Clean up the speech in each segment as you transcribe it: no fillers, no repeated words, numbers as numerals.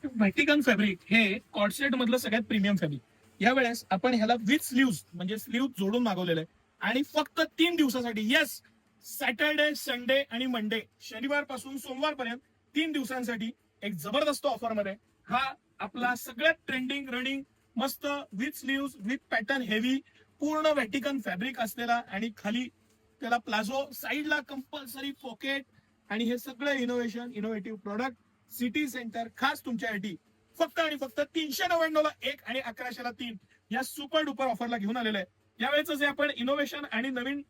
Vatican fabric हे cord set मधलं सगळ्यात प्रीमियम फॅब्रिक. यावेळेस आपण ह्याला विथ स्लीव्ज म्हणजे स्लीव्ह जोडून मागवलेलं आहे आणि फक्त 3 दिवसासाठी. येस, सॅटरडे, संडे आणि मंडे, शनिवार पासून सोमवार पर्यंत 3 दिवसांसाठी एक जबरदस्त ऑफर मध्ये हा आपला सगळ्यात ट्रेंडिंग रनिंग मस्त with sleeves with pattern heavy पूर्ण व्हॅटिकन फॅब्रिक असलेला आणि खाली त्याला प्लाझो, साईडला कंपल्सरी पॉकेट आणि हे सगळं इनोव्हेटिव्ह प्रोडक्ट सिटी सेंटर खास तुमच्यासाठी फक्त आणि फक्त 399ला एक आणि 1100ला 3 या सुपर डुपर ऑफरला घेऊन आलेलं आहे. यावेळेचं जे आपण इनोव्हेशन आणि नवीन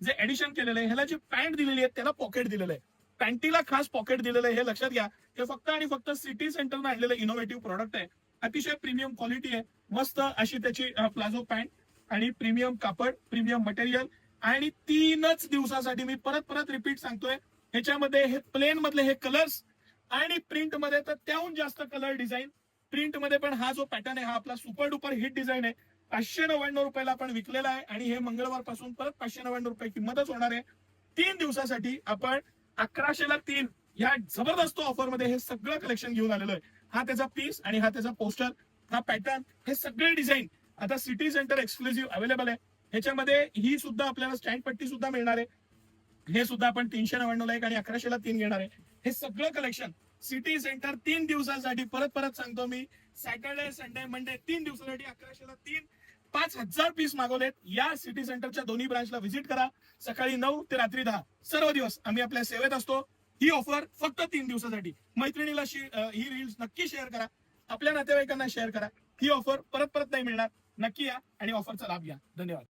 जे एडिशन केलेलं आहे, ह्याला जी पॅन्ट दिलेली आहे त्याला पॉकेट दिलेलं आहे. पॅन्टीला खास पॉकेट दिलेलं आहे, हे लक्षात घ्या. हे फक्त आणि फक्त सिटी सेंटरनं आणलेलं इनोव्हेटिव्ह प्रोडक्ट आहे. अतिशय प्रीमियम क्वालिटी आहे. मस्त अशी त्याची प्लाझो पॅन्ट आणि प्रीमियम कापड, प्रीमियम मटेरियल आणि 3 दिवसासाठी मी परत परत रिपीट सांगतोय. ह्याच्यामध्ये हे प्लेन मधले हे कलर्स आणि प्रिंट मध्ये तर त्याहून जास्त कलर डिझाईन. प्रिंट मध्ये पण हा जो पॅटर्न आहे हा आपला सुपर डुपर हिट डिझाईन आहे. 599 आपण विकलेला आहे आणि हे मंगळवार पासून परत 599 किंमतच होणार आहे. 3 दिवसासाठी आपण 1100ला 3 या जबरदस्त ऑफर मध्ये हे सगळं कलेक्शन घेऊन आलेलो आहे. हा त्याचा पीस आणि हा त्याचा पोस्टर, हा पॅटर्न, हे सगळे डिझाईन आता सिटी सेंटर एक्सक्लुझिव्ह अवेलेबल आहे. ह्याच्यामध्ये ही सुद्धा आपल्याला स्टँड पट्टी सुद्धा मिळणार आहे. हे सुद्धा आपण 399ला एक आणि 1100ला 3 घेणार आहे. हे सगळं कलेक्शन सिटी सेंटर 3 दिवसासाठी, परत परत सांगतो मी, सॅटर्डे, संडे, मंडे 3 दिवसासाठी 1100ला 3 5000 पीस मागवलेत. या सिटी सेंटरच्या दोन्ही ब्रांचला व्हिजिट करा. सकाळी 9 ते रात्री 10 सर्व दिवस आम्ही आपल्या सेवेत असतो. ही ऑफर फक्त 3 दिवसासाठी. मैत्रिणीला ही रील्स नक्की शेअर करा, आपल्या नातेवाईकांना शेअर करा. ही ऑफर परत परत नाही मिळणार. नक्की या आणि ऑफरचा लाभ घ्या. धन्यवाद.